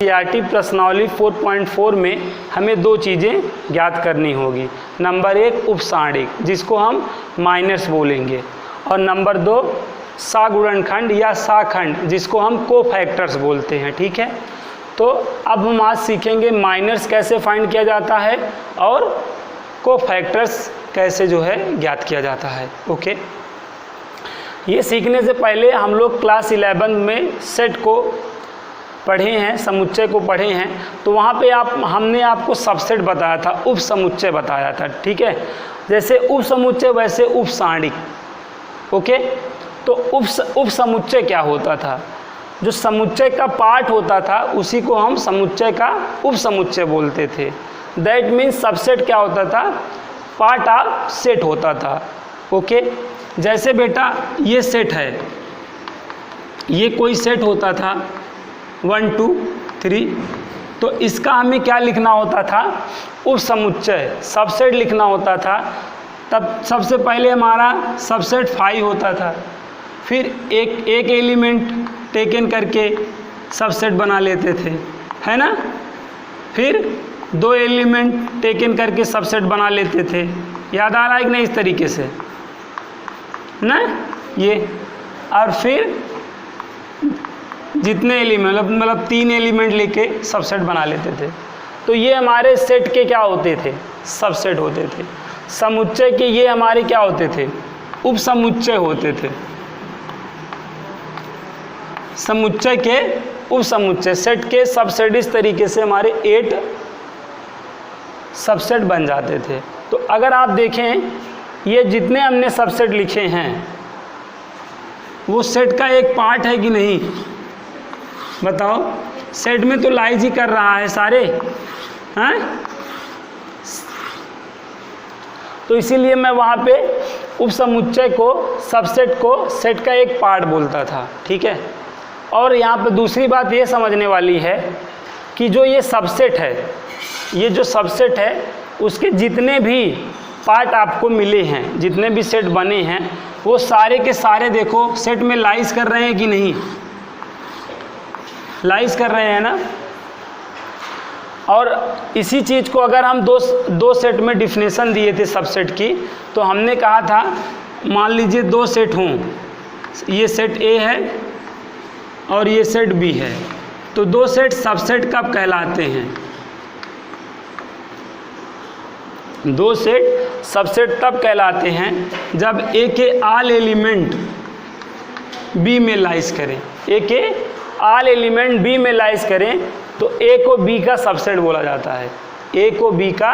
CERT प्रश्नावली 4.4 में हमें दो चीज़ें ज्ञात करनी होगी। नंबर 1 उपसारणिक जिसको हम माइनर्स बोलेंगे, और नंबर 2 सागुणनखंड या साखंड जिसको हम कोफैक्टर्स बोलते हैं। ठीक है, तो अब हम आज सीखेंगे माइनर्स कैसे फाइंड किया जाता है और कोफैक्टर्स कैसे जो है ज्ञात किया जाता है। ओके, ये सीखने से पहले हम लोग क्लास 11 में सेट को पढ़े हैं, समुच्चय को पढ़े हैं, तो वहाँ पे हमने आपको सबसेट बताया था, उप समुच्चय बताया था। ठीक है, जैसे उप समुच्चय वैसे उप सारणिक। ओके, तो उप समुच्चय क्या होता था? जो समुच्चय का पार्ट होता था उसी को हम समुच्चय का उप समुच्चय बोलते थे। दैट मीन्स सबसेट क्या होता था? पार्ट ऑफ सेट होता था। ओके, जैसे बेटा ये सेट है, ये कोई सेट होता था 1 2 3, तो इसका हमें क्या लिखना होता था? उप समुच्चय, सबसेट लिखना होता था। तब सबसे पहले हमारा सबसेट 5 होता था, फिर एक एलिमेंट टेकन करके सबसेट बना लेते थे, है ना। फिर 2 एलिमेंट टेकन करके सबसेट बना लेते थे। याद आ रहा है कि नहीं? इस तरीके से ना ये, और फिर जितने एलिमेंट मतलब 3 एलिमेंट लेके सबसेट बना लेते थे। तो ये हमारे सेट के क्या होते थे? सबसेट होते थे। समुच्चय के ये हमारे क्या होते थे? उप समुच्चय होते थे। समुच्चय के उप समुच्चय, सेट के सबसेट, इस तरीके से हमारे 8 सबसेट बन जाते थे। तो अगर आप देखें ये जितने हमने सबसेट लिखे हैं वो सेट का एक पार्ट है कि नहीं? बताओ, सेट में तो लाइज ही कर रहा है सारे, हैं? तो इसीलिए मैं वहाँ पे उप समुच्चय को, सबसेट को सेट का एक पार्ट बोलता था। ठीक है, और यहाँ पे दूसरी बात ये समझने वाली है कि जो ये सबसेट है, ये जो सबसेट है उसके जितने भी पार्ट आपको मिले हैं, जितने भी सेट बने हैं, वो सारे के सारे देखो सेट में लाइज कर रहे हैं कि नहीं? लाइज कर रहे हैं ना। और इसी चीज़ को अगर हम दो सेट में डिफिनेशन दिए थे सबसेट की, तो हमने कहा था मान लीजिए 2 सेट हों, ये सेट ए है और ये सेट बी है, तो 2 सेट सबसेट कब कहलाते हैं? 2 सेट सबसेट तब कहलाते हैं जब ए के ऑल एलिमेंट बी में लाइज करें। ए के ऑल एलिमेंट बी में लाइज करें तो ए को बी का सबसेट बोला जाता है। ए को बी का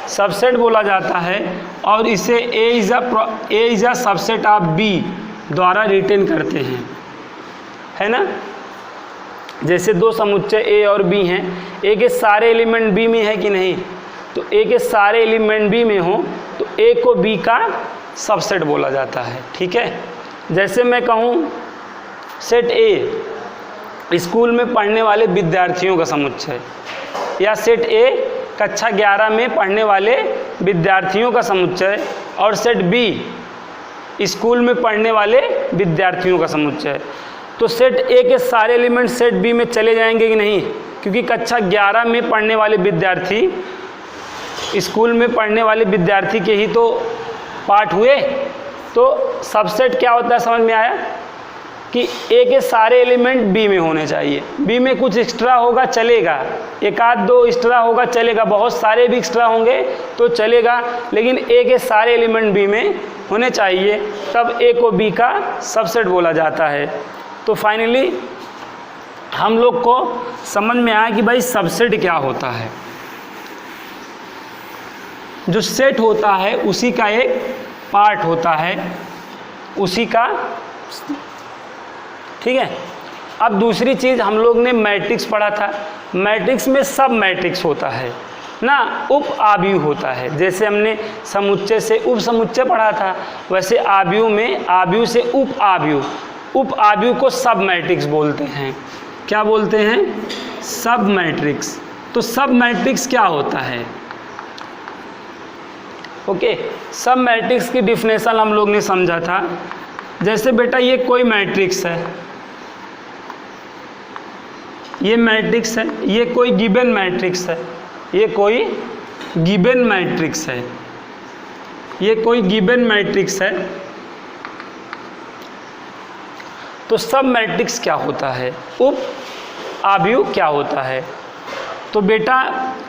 सबसेट बोला जाता है, और इसे A is a subset of B द्वारा रिटेन करते हैं, है ना। जैसे 2 समुच्चय ए और बी हैं, ए के सारे एलिमेंट बी में है कि नहीं? तो ए के सारे एलिमेंट बी में हो तो ए को बी का सबसेट बोला जाता है। ठीक है, जैसे मैं कहूँ सेट ए स्कूल में पढ़ने वाले विद्यार्थियों का समुच्चय, या सेट ए कक्षा 11 में पढ़ने वाले विद्यार्थियों का समुच्चय, और सेट बी स्कूल में पढ़ने वाले विद्यार्थियों का समुच्चय। तो सेट ए के सारे एलिमेंट सेट बी में चले जाएंगे कि नहीं? क्योंकि कक्षा 11 में पढ़ने वाले विद्यार्थी स्कूल में पढ़ने वाले विद्यार्थी के ही तो पार्ट हुए। तो सबसेट क्या होता है, समझ में आया? कि ए के सारे एलिमेंट बी में होने चाहिए। बी में कुछ एक्स्ट्रा होगा चलेगा, 1-2 एक्स्ट्रा होगा चलेगा, बहुत सारे भी एक्स्ट्रा होंगे तो चलेगा, लेकिन ए के सारे एलिमेंट बी में होने चाहिए, तब ए को बी का सबसेट बोला जाता है। तो फाइनली हम लोग को समझ में आया कि भाई सबसेट क्या होता है। जो सेट होता है उसी का एक पार्ट होता है, उसी का। ठीक है, अब दूसरी चीज़ हम लोग ने मैट्रिक्स पढ़ा था। मैट्रिक्स में सब मैट्रिक्स होता है ना, उप आव्यूह होता है। जैसे हमने समुच्चय से उप समुच्चय पढ़ा था, वैसे आव्यूह में आव्यूह से उप आव्यूह, उप आव्यूह को सब मैट्रिक्स बोलते हैं। क्या बोलते हैं? सब मैट्रिक्स। तो सब मैट्रिक्स क्या होता है? ओके, सब मैट्रिक्स की डिफिनेशन हम लोग ने समझा था। जैसे बेटा ये कोई मैट्रिक्स है, ये मैट्रिक्स है, ये कोई गिवन मैट्रिक्स है, ये कोई गिवन मैट्रिक्स है, ये कोई गिवन मैट्रिक्स है। तो सब मैट्रिक्स क्या होता है, उप आव्यूह क्या होता है? तो बेटा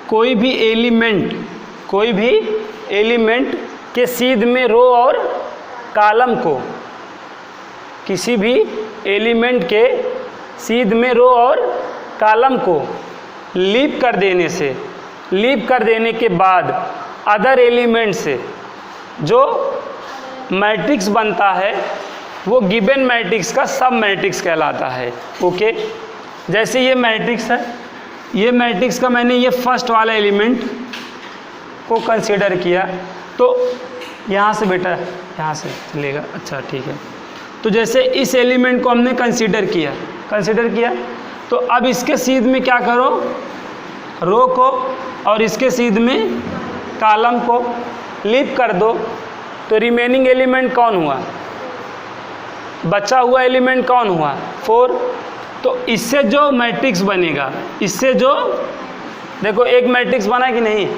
कोई भी एलिमेंट के सीध में रो और कॉलम को, किसी भी एलिमेंट के सीध में रो और कॉलम को लीप कर देने के बाद अदर एलिमेंट से जो मैट्रिक्स बनता है वो गिवन मैट्रिक्स का सब मैट्रिक्स कहलाता है। ओके, जैसे ये मैट्रिक्स है, ये मैट्रिक्स का मैंने ये फर्स्ट वाला एलिमेंट को कंसीडर किया, तो यहाँ से बेटा यहाँ से चलेगा, अच्छा ठीक है। तो जैसे इस एलिमेंट को हमने कंसीडर किया, तो अब इसके सीध में क्या करो, रो को, और इसके सीध में कॉलम को लीप कर दो। तो रिमेनिंग एलिमेंट कौन हुआ, बचा हुआ एलिमेंट कौन हुआ, 4। तो इससे जो मैट्रिक्स बनेगा, इससे जो देखो एक मैट्रिक्स बना कि नहीं,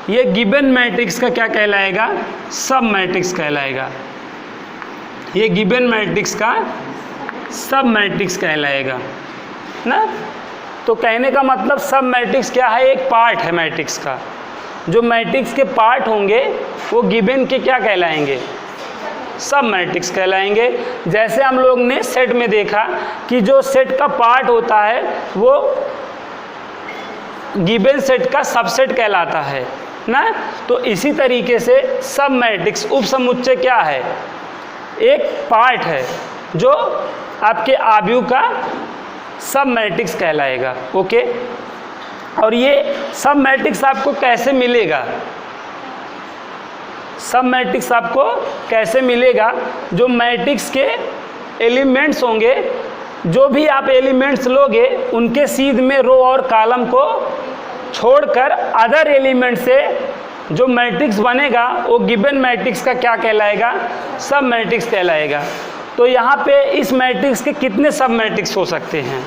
ये गिवन मैट्रिक्स का क्या कहलाएगा, सब मैट्रिक्स कहलाएगा। ये गिवन मैट्रिक्स का सब मैट्रिक्स कहलाएगा ना। तो कहने का मतलब सब मैट्रिक्स क्या है, एक पार्ट है मैट्रिक्स का। जो मैट्रिक्स के पार्ट होंगे वो गिवन के क्या कहलाएंगे, सब मैट्रिक्स कहलाएंगे। जैसे हम लोग ने सेट में देखा कि जो सेट का पार्ट होता है वो गिवन सेट का सबसेट कहलाता है ना। तो इसी तरीके से सब मैट्रिक्स उपसमुच्चय क्या है, एक पार्ट है जो आपके आव्यूह का सब मैट्रिक्स कहलाएगा। ओके, और ये सब मैट्रिक्स आपको कैसे मिलेगा, सब मैट्रिक्स आपको कैसे मिलेगा, जो मैट्रिक्स के एलिमेंट्स होंगे, जो भी आप एलिमेंट्स लोगे उनके सीध में रो और कॉलम को छोड़कर अदर एलिमेंट से जो मैट्रिक्स बनेगा वो गिवन मैट्रिक्स का क्या कहलाएगा, सब मैट्रिक्स कहलाएगा। तो यहाँ पे इस मैट्रिक्स के कितने सब मैट्रिक्स हो सकते हैं,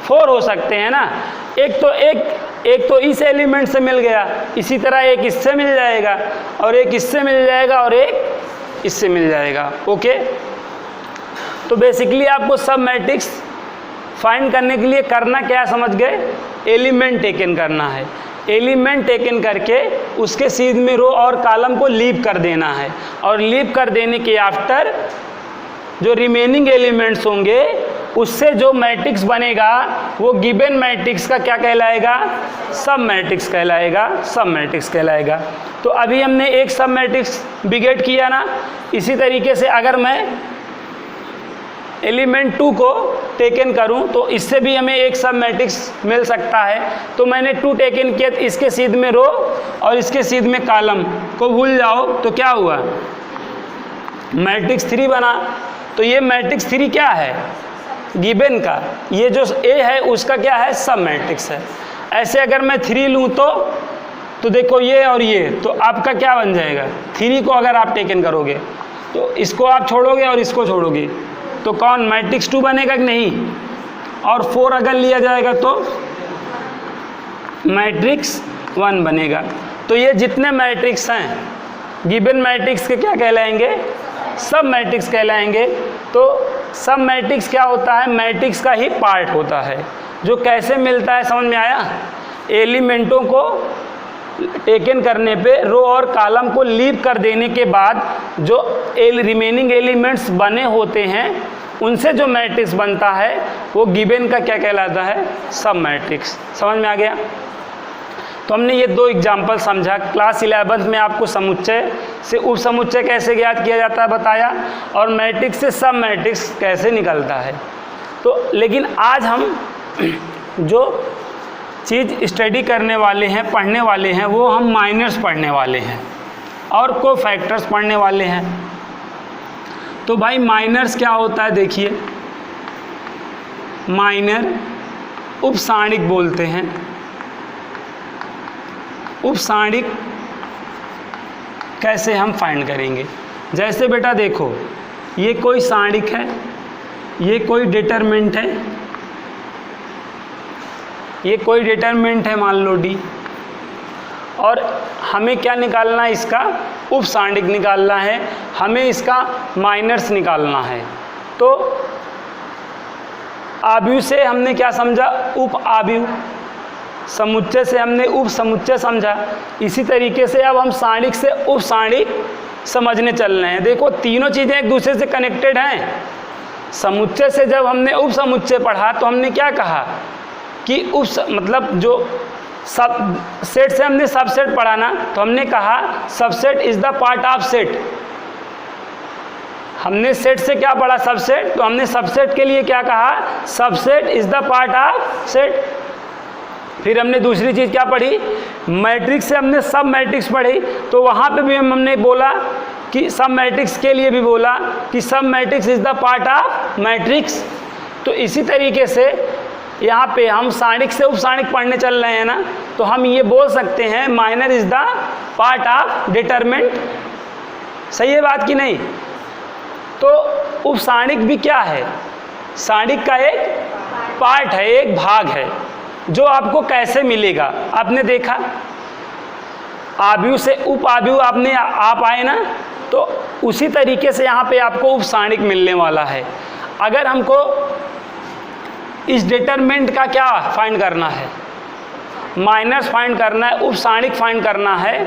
4 हो सकते हैं ना। एक तो इस एलिमेंट से मिल गया, इसी तरह एक इससे मिल जाएगा, और एक इससे मिल जाएगा, और एक इससे मिल जाएगा। ओके, तो बेसिकली आपको सब मैट्रिक्स फाइंड करने के लिए करना क्या समझ गए, एलिमेंट टेकन करना है। एलिमेंट टेकन करके उसके सीध में रो और कॉलम को लीप कर देना है, और लीप कर देने के आफ्टर जो रिमेनिंग एलिमेंट्स होंगे उससे जो मैट्रिक्स बनेगा वो गिवन मैट्रिक्स का क्या कहलाएगा, सब मैट्रिक्स कहलाएगा, सब मैट्रिक्स कहलाएगा। तो अभी हमने एक सब मैट्रिक्स बिगेट किया ना। इसी तरीके से अगर मैं एलिमेंट 2 को टेकन करूं तो इससे भी हमें एक सब मैट्रिक्स मिल सकता है। तो मैंने 2 टेकन किया, इसके सीध में रो और इसके सीध में कॉलम को भूल जाओ तो क्या हुआ, मैट्रिक्स 3 बना। तो ये मैट्रिक्स 3 क्या है, गिवन का, ये जो ए है उसका क्या है, सब मैट्रिक्स है। ऐसे अगर मैं 3 लूँ तो देखो ये और ये, तो आपका क्या बन जाएगा, 3 को अगर आप टेकन करोगे तो इसको आप छोड़ोगे और इसको छोड़ोगे तो कौन, मैट्रिक्स 2 बनेगा कि नहीं। और 4 अगर लिया जाएगा तो मैट्रिक्स 1 बनेगा। तो ये जितने मैट्रिक्स हैं गिवन मैट्रिक्स के क्या कहलाएंगे, सब मैट्रिक्स कहलाएंगे। तो सब मैट्रिक्स क्या होता है, मैट्रिक्स का ही पार्ट होता है। जो कैसे मिलता है समझ में आया, एलिमेंटों को टेकन करने पे रो और कॉलम को लीप कर देने के बाद जो रिमेनिंग एलिमेंट्स बने होते हैं उनसे जो मैट्रिक्स बनता है वो गिवन का क्या कहलाता है, सब मैट्रिक्स। समझ में आ गया। तो हमने ये 2 एग्जाम्पल समझा। क्लास 11th में आपको समुच्चय से उप समुच्चय कैसे ज्ञात किया जाता है बताया, और मैट्रिक्स से सब मैट्रिक्स कैसे निकलता है। तो लेकिन आज हम जो चीज़ स्टडी करने वाले हैं, पढ़ने वाले हैं, वो हम माइनर्स पढ़ने वाले हैं और कोफैक्टर्स पढ़ने वाले हैं। तो भाई माइनर्स क्या होता है, देखिए माइनर उपसारणिक बोलते हैं। उपसारणिक कैसे हम फाइंड करेंगे, जैसे बेटा देखो ये कोई सारणिक है, ये कोई डिटरमिनेंट है, ये कोई डिटरमिनेंट है मान लो डी, और हमें क्या निकालना है, इसका उप सारणिक निकालना है, हमें इसका माइनर्स निकालना है। तो आव्यूह से हमने क्या समझा, उप आव्यूह, समुच्चय से हमने उप समुच्चय समझा। इसी तरीके से अब हम सारणिक से उप सारणिक समझने चल रहे हैं। देखो तीनों चीज़ें एक दूसरे से कनेक्टेड हैं। समुच्चय से जब हमने उप समुच्चय पढ़ा तो हमने क्या कहा कि मतलब जो सब सेट से हमने सबसेट पढ़ा ना, तो हमने कहा subset is the part of set. हमने सेट से क्या पढ़ा, सबसेट, तो हमने सबसेट के लिए क्या कहा, subset is the part of set. फिर हमने दूसरी चीज़ क्या पढ़ी, मैट्रिक्स से हमने सब मैट्रिक्स पढ़ी, तो वहाँ पे भी हमने बोला कि सब मैट्रिक्स के लिए भी बोला कि सब matrix is the part of matrix. तो इसी तरीके से यहाँ पे हम सारणिक से उप सारणिक पढ़ने चल रहे हैं ना, तो हम ये बोल सकते हैं minor is the part of determinant. सही है बात कि नहीं? तो उप सारणिक भी क्या है, सारणिक का एक पार्ट है, एक भाग है, जो आपको कैसे मिलेगा। आपने देखा आव्यूह से उप आव्यूह आपने आप आए ना, तो उसी तरीके से यहाँ पे आपको उप सारणिक मिलने वाला है। अगर हमको इस डिटरमिनेंट का क्या फाइंड करना है, माइनस फाइंड करना है, उप सारणिक फाइंड करना है,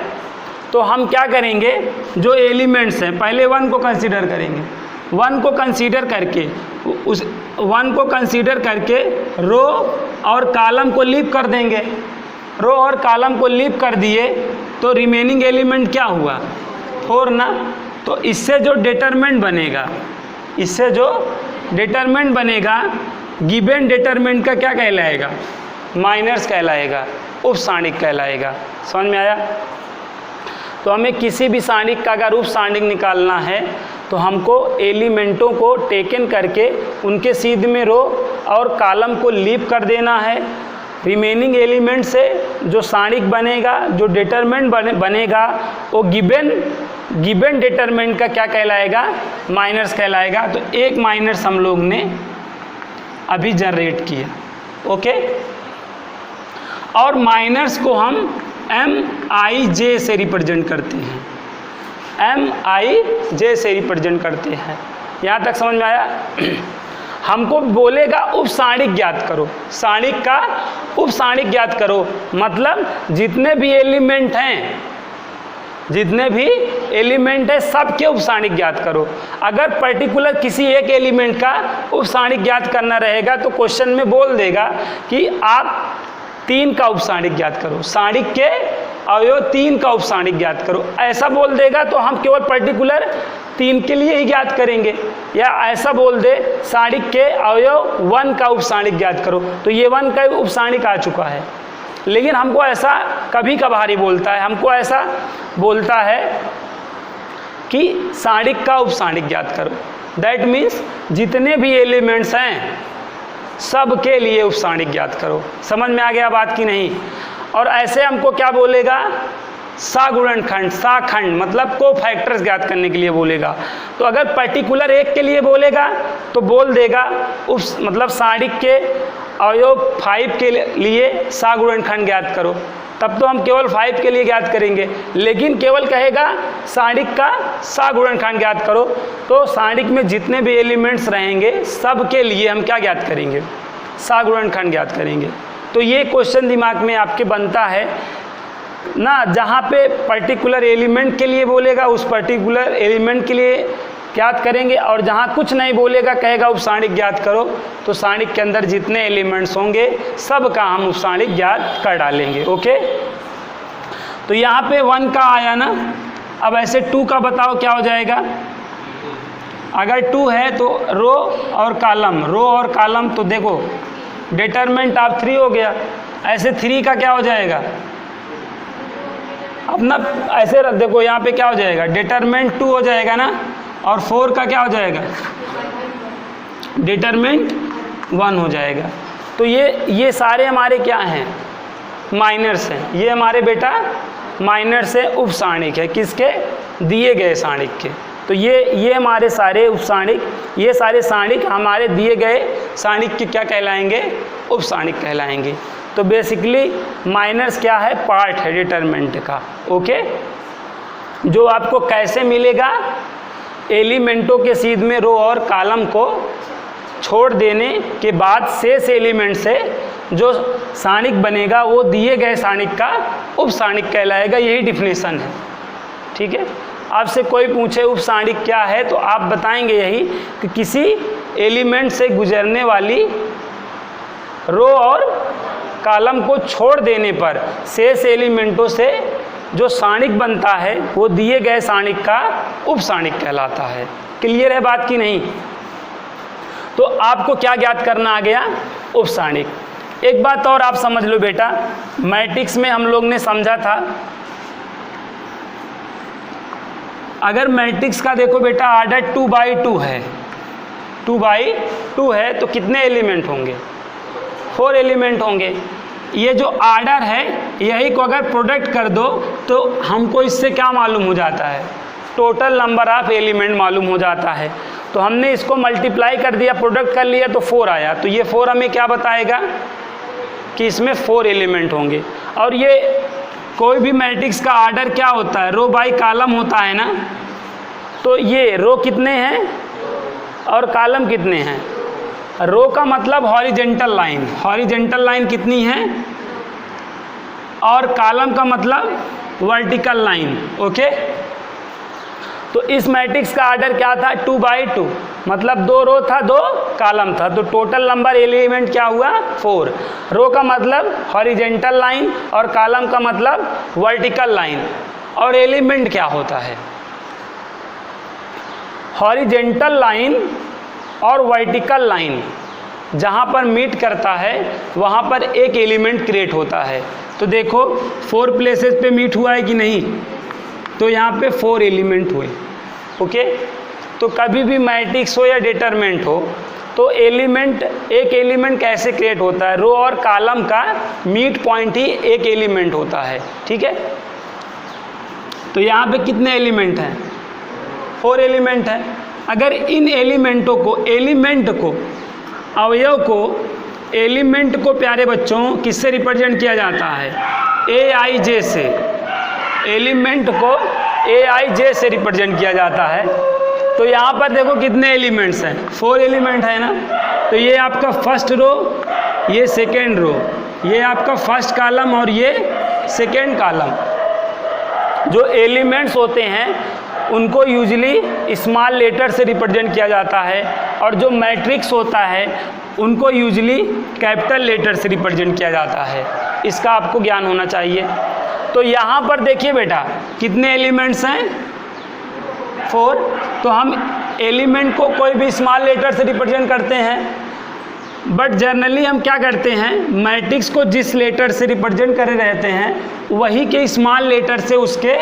तो हम क्या करेंगे, जो एलिमेंट्स हैं पहले वन को कंसीडर करेंगे। वन को कंसीडर करके उस वन को कंसीडर करके रो और कॉलम को लीव कर देंगे। रो और कॉलम को लीव कर दिए तो रिमेनिंग एलिमेंट क्या हुआ, 4 ना। तो इससे जो डिटरमिनेंट बनेगा, इससे जो डिटरमिनेंट बनेगा, गिवन डिटरमिनेंट का क्या कहलाएगा, माइनर्स कहलाएगा, उप सारणिक कहलाएगा। समझ में आया? तो हमें किसी भी सारणिक का अगर उप सारणिक निकालना है तो हमको एलिमेंटों को टेकन करके उनके सीध में रो और कॉलम को लीव कर देना है। रिमेनिंग एलिमेंट से जो सारणिक बनेगा, जो डिटरमिनेंट बनेगा, वो गिवन डिटरमिनेंट का क्या कहलाएगा, माइनर्स कहलाएगा। तो एक माइनर्स हम लोग ने अभी जनरेट किया। ओके, और माइनर्स को हम MIJ से रिप्रेजेंट करते हैं, MIJ से रिप्रेजेंट करते हैं। यहाँ तक समझ में आया? हमको बोलेगा उप सारणिक ज्ञात करो, सारणिक का उप सारणिक ज्ञात करो, मतलब जितने भी एलिमेंट हैं, जितने भी एलिमेंट है सबके उप सारणिक ज्ञात करो। अगर पर्टिकुलर किसी एक एलिमेंट का उप सारणिक ज्ञात करना रहेगा तो क्वेश्चन में बोल देगा कि आप 3 का उप सारणिक ज्ञात करो, सारणिक के अवयव 3 का उप सारणिक ज्ञात करो। ऐसा बोल देगा तो हम केवल पर्टिकुलर 3 के लिए ही ज्ञात करेंगे, या ऐसा बोल दे सारणिक के अवयव 1 का उप सारणिक ज्ञात करो, तो ये 1 का उप सारणिक आ चुका है। लेकिन हमको ऐसा कभी कभार ही बोलता है, हमको ऐसा बोलता है कि सारणिक का उप सारणिक ज्ञात करो। दैट मीन्स जितने भी एलिमेंट्स हैं सब के लिए उप सारणिक ज्ञात करो। समझ में आ गया बात की नहीं? और ऐसे हमको क्या बोलेगा, सागुणनखंड, साखंड मतलब को फैक्टर्स ज्ञात करने के लिए बोलेगा। तो अगर पर्टिकुलर एक के लिए बोलेगा तो बोल देगा उस मतलब सारणिक के अवयव 5 के लिए सागुणनखंड ज्ञात करो, तब तो हम केवल 5 के लिए ज्ञात करेंगे। लेकिन केवल कहेगा सारणिक का सागुणनखंड ज्ञात करो, तो सारणिक में जितने भी एलिमेंट्स रहेंगे सब के लिए हम क्या ज्ञात करेंगे, सागुणनखंड ज्ञात करेंगे। तो ये क्वेश्चन दिमाग में आपके बनता है ना, जहाँ पे पर्टिकुलर एलिमेंट के लिए बोलेगा उस पर्टिकुलर एलिमेंट के लिए ज्ञात करेंगे, और जहाँ कुछ नहीं बोलेगा कहेगा उप सारणिक ज्ञात करो, तो सारणिक के अंदर जितने एलिमेंट्स होंगे सब का हम उप सारणिक ज्ञात कर डालेंगे। ओके, तो यहाँ पे 1 का आया ना। अब ऐसे 2 का बताओ क्या हो जाएगा। अगर 2 है तो रो और कॉलम, रो और कॉलम, तो देखो डिटरमिनेंट ऑफ 3 हो गया। ऐसे 3 का क्या हो जाएगा, अपना ऐसे रख, देखो यहाँ पे क्या हो जाएगा, डिटरमिनेंट 2 हो जाएगा ना, और 4 का क्या हो जाएगा, डिटरमिनेंट 1 हो जाएगा। तो ये सारे हमारे क्या हैं, माइनर्स हैं। ये हमारे बेटा माइनर्स है, उप सारणिक है, किसके, दिए गए सारणिक के। तो ये हमारे सारे उप सारणिक, ये सारे सारणिक हमारे दिए गए सारणिक के क्या कहलाएंगे, उप सारणिक कहलाएंगे। तो बेसिकली माइनस क्या है, पार्ट है डिटरमिनेंट का। ओके, जो आपको कैसे मिलेगा, एलिमेंटों के सीध में रो और कॉलम को छोड़ देने के बाद शेष एलिमेंट से जो सारणिक बनेगा वो दिए गए सारणिक का उप सारणिक कहलाएगा। यही डिफिनेशन है। ठीक है, आपसे कोई पूछे उप सारणिक क्या है तो आप बताएंगे यही कि किसी एलिमेंट से गुजरने वाली रो और कॉलम को छोड़ देने पर शेष एलिमेंटों से जो सारणिक बनता है वो दिए गए सारणिक का उप सारणिक कहलाता है। क्लियर है बात की नहीं? तो आपको क्या ज्ञात करना आ गया, उप सारणिक। एक बात और आप समझ लो बेटा, मैट्रिक्स में हम लोग ने समझा था, अगर मैट्रिक्स का देखो बेटा आर्डर 2×2 है, 2×2 है तो कितने एलिमेंट होंगे, 4 एलिमेंट होंगे। ये जो आर्डर है यही को अगर प्रोडक्ट कर दो तो हमको इससे क्या मालूम हो जाता है, टोटल नंबर ऑफ एलिमेंट मालूम हो जाता है। तो हमने इसको मल्टीप्लाई कर दिया, प्रोडक्ट कर लिया तो 4 आया, तो ये 4 हमें क्या बताएगा कि इसमें 4 एलिमेंट होंगे। और ये कोई भी मैट्रिक्स का आर्डर क्या होता है, रो बाई कॉलम होता है ना, तो ये रो कितने हैं और कॉलम कितने हैं। रो का मतलब हॉरिजेंटल लाइन, हॉरिजेंटल लाइन कितनी है, और कॉलम का मतलब वर्टिकल लाइन। ओके, तो इस मैट्रिक्स का आर्डर क्या था, 2×2, मतलब 2 रो था 2 कॉलम था, तो टोटल नंबर एलिमेंट क्या हुआ, 4। रो का मतलब हॉरिजेंटल लाइन और कॉलम का मतलब वर्टिकल लाइन। और एलिमेंट क्या होता है, हॉरिजेंटल लाइन और वर्टिकल लाइन जहाँ पर मीट करता है वहाँ पर एक एलिमेंट क्रिएट होता है। तो देखो 4 प्लेसेस पे मीट हुआ है कि नहीं, तो यहाँ पे 4 एलिमेंट हुए। ओके, तो कभी भी मैट्रिक्स हो या डिटरमिनेंट हो तो एलिमेंट, एक एलिमेंट कैसे क्रिएट होता है, रो और कॉलम का मीट पॉइंट ही एक एलिमेंट होता है। ठीक है, तो यहाँ पे कितने एलिमेंट हैं, 4 एलिमेंट हैं। अगर इन एलिमेंटों को, एलिमेंट को, अवयव को, एलिमेंट को प्यारे बच्चों किससे रिप्रेजेंट किया जाता है, AIJ से। एलिमेंट को AIJ से रिप्रेजेंट किया जाता है। तो यहाँ पर देखो कितने एलिमेंट्स हैं, 4 एलिमेंट है ना। तो ये आपका फर्स्ट रो, ये सेकेंड रो, ये आपका फर्स्ट कॉलम और ये सेकेंड कॉलम। जो एलिमेंट्स होते हैं उनको यूजली स्मॉल लेटर से रिप्रेजेंट किया जाता है, और जो मैट्रिक्स होता है उनको यूजली कैपिटल लेटर से रिप्रेजेंट किया जाता है। इसका आपको ज्ञान होना चाहिए। तो यहाँ पर देखिए बेटा कितने एलिमेंट्स हैं, 4। तो हम एलिमेंट को कोई भी स्मॉल लेटर से रिप्रेजेंट करते हैं, बट जनरली हम क्या करते हैं, मैट्रिक्स को जिस लेटर से रिप्रेजेंट करे रहते हैं वही के स्मॉल लेटर से उसके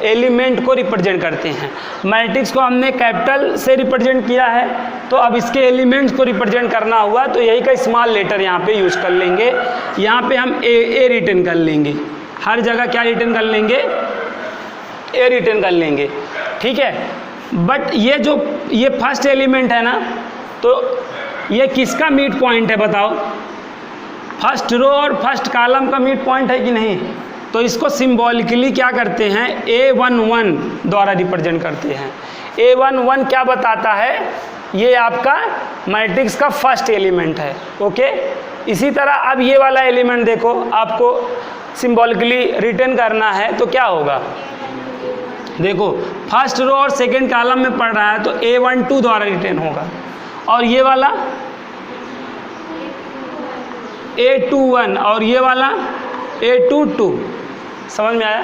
एलिमेंट को रिप्रेजेंट करते हैं। मैट्रिक्स को हमने कैपिटल से रिप्रेजेंट किया है, तो अब इसके एलिमेंट्स को रिप्रेजेंट करना हुआ तो यही का स्मॉल लेटर यहाँ पे यूज़ कर लेंगे। यहाँ पे हम ए रिटर्न कर लेंगे, हर जगह क्या रिटर्न कर लेंगे, ए रिटर्न कर लेंगे। ठीक है, बट ये फर्स्ट एलिमेंट है ना, तो ये किसका मीट पॉइंट है बताओ, फर्स्ट रो और फर्स्ट कॉलम का मीट पॉइंट है कि नहीं। तो इसको सिंबॉलिकली क्या करते हैं, A11 द्वारा रिप्रेजेंट करते हैं। A11 क्या बताता है, ये आपका मैट्रिक्स का फर्स्ट एलिमेंट है। ओके, इसी तरह अब ये वाला एलिमेंट देखो, आपको सिंबॉलिकली रिटर्न करना है तो क्या होगा, देखो फर्स्ट रो और सेकेंड कॉलम में पढ़ रहा है तो A12 द्वारा रिटर्न होगा, और ये वाला A21 और ये वाला A22। समझ में आया?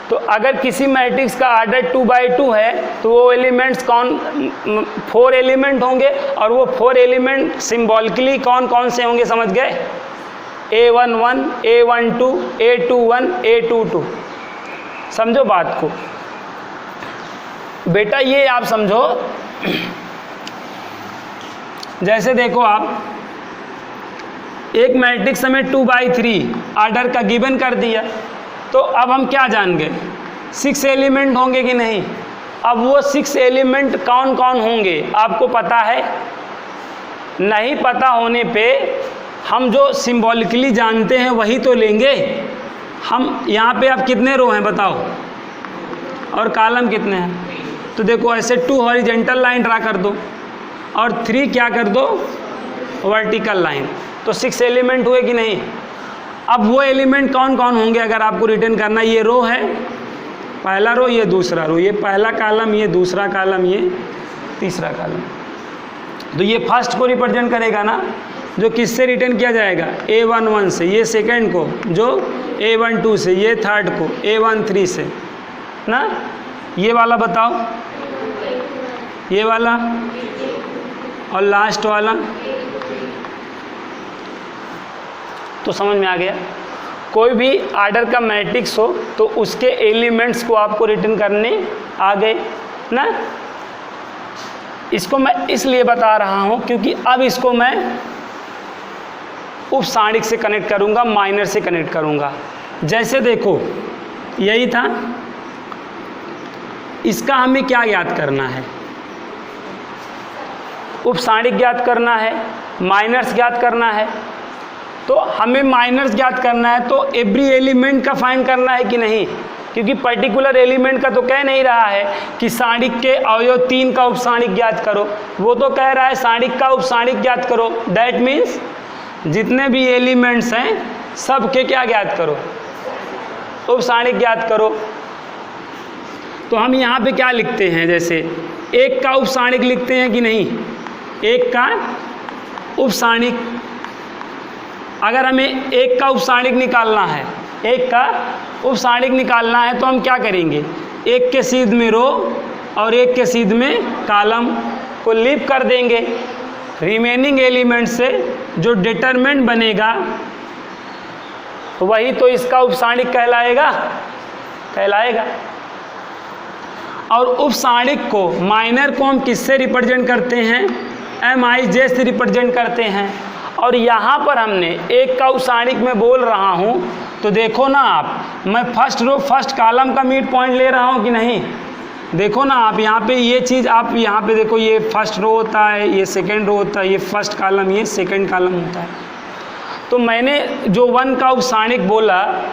तो अगर किसी मैट्रिक्स का आर्डर 2×2 है तो वो एलिमेंट्स 4 एलिमेंट होंगे, और वो 4 एलिमेंट सिंबॉलिकली कौन कौन से होंगे, समझ गए, A11, A12, A21, A22। समझो बात को बेटा, ये आप समझो, जैसे देखो आप एक मैट्रिक्स हमें 2×3 आर्डर का गिवन कर दिया, तो अब हम क्या जान गए, 6 एलिमेंट होंगे कि नहीं। अब वो 6 एलिमेंट कौन कौन होंगे आपको पता है, नहीं पता होने पे हम जो सिंबॉलिकली जानते हैं वही तो लेंगे। हम यहाँ पे आप कितने रो हैं बताओ, और कॉलम कितने हैं? तो देखो ऐसे 2 हॉरिजेंटल लाइन ड्रा कर दो और 3 क्या कर दो, वर्टिकल लाइन। तो 6 एलिमेंट हुए कि नहीं? अब वो एलिमेंट कौन कौन होंगे अगर आपको रिटर्न करना? ये रो है, पहला रो, ये दूसरा रो, ये पहला कॉलम, ये दूसरा कॉलम, ये तीसरा कॉलम। तो ये फर्स्ट को रिप्रेजेंट करेगा ना, जो किससे रिटर्न किया जाएगा? A11 से, ये सेकंड को जो A12 से, ये थर्ड को A13 से ना। ये वाला बताओ, ये वाला और लास्ट वाला। तो समझ में आ गया? कोई भी आर्डर का मैट्रिक्स हो तो उसके एलिमेंट्स को आपको रिटर्न करने आ गए ना। इसको मैं इसलिए बता रहा हूँ क्योंकि अब इसको मैं उप सारणिक से कनेक्ट करूँगा, माइनर से कनेक्ट करूँगा। जैसे देखो यही था, इसका हमें क्या ज्ञात करना है? उप सारणिक ज्ञात करना है, माइनर्स ज्ञात करना है। तो हमें माइनर्स ज्ञात करना है तो एवरी एलिमेंट का फाइंड करना है कि नहीं? क्योंकि पर्टिकुलर एलिमेंट का तो कह नहीं रहा है कि सारणिक के अवयव 3 का उपसारणिक ज्ञात करो, वो तो कह रहा है सारणिक का उपसारणिक ज्ञात करो। दैट मीन्स जितने भी एलिमेंट्स हैं सब के क्या ज्ञात करो, उपसारणिक ज्ञात करो। तो हम यहाँ पे क्या लिखते हैं? जैसे 1 का उपसारणिक लिखते हैं कि नहीं? 1 का उपसारणिक, अगर हमें 1 का उपसारणिक निकालना है, 1 का उपसारणिक निकालना है तो हम क्या करेंगे? 1 के सीध में रो और 1 के सीध में कॉलम को लीप कर देंगे। रिमेनिंग एलिमेंट से जो डिटरमिनेंट बनेगा वही तो इसका उपसारणिक कहलाएगा। और उपसारणिक को, माइनर को हम किससे रिप्रेजेंट करते हैं? MIJ से रिप्रेजेंट करते हैं। और यहाँ पर हमने 1 का उपसारणिक में बोल रहा हूँ तो देखो ना आप, मैं फर्स्ट रो फर्स्ट कॉलम का मिड पॉइंट ले रहा हूँ कि नहीं? देखो ना आप यहाँ पे ये चीज़, आप यहाँ पे देखो, ये फर्स्ट रो होता है, ये सेकंड रो होता है, ये फर्स्ट कॉलम, ये सेकंड कॉलम होता है। तो मैंने जो 1 का उपसारणिक बोला,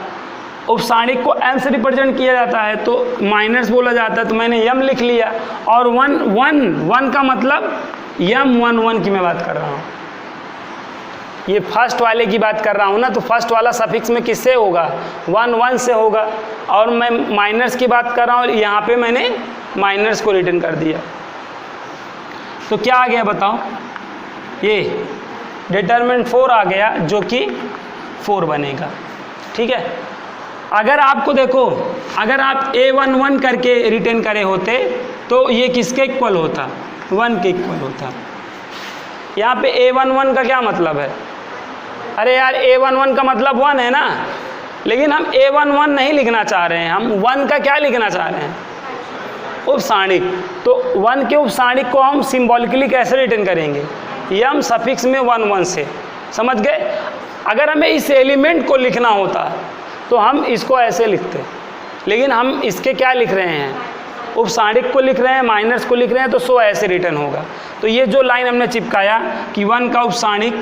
उपसारणिक को m से रिप्रेजेंट किया जाता है तो माइनर्स बोला जाता है, तो मैंने m लिख लिया। और 1 का मतलब M11 की मैं बात कर रहा हूँ, ये फर्स्ट वाले की बात कर रहा हूँ ना। तो फर्स्ट वाला सफिक्स में किससे होगा? 1 से होगा। और मैं माइनर्स की बात कर रहा हूँ, यहाँ पे मैंने माइनर्स को रिटर्न कर दिया। तो क्या आ गया बताओ? ये डिटरमिनेंट 4 आ गया, जो कि 4 बनेगा। ठीक है। अगर आपको देखो, अगर आप A11 करके रिटर्न करे होते तो ये किसके इक्वल होता? 1 के इक्वल होता। यहाँ पे A11 का क्या मतलब है? अरे यार, A11 का मतलब 1 है ना, लेकिन हम A11 नहीं लिखना चाह रहे हैं, हम 1 का क्या लिखना चाह रहे हैं? उपसारणिक। तो 1 के उपसारणिक को हम सिंबॉलिकली कैसे रिटर्न करेंगे? m सफिक्स में 1 से। समझ गए? अगर हमें इस एलिमेंट को लिखना होता तो हम इसको ऐसे लिखते, लेकिन हम इसके क्या लिख रहे हैं? उपसारणिक को लिख रहे हैं, माइनर्स को लिख रहे हैं, तो सो ऐसे रिटर्न होगा। तो ये जो लाइन हमने चिपकाया कि 1 का उपसारणिक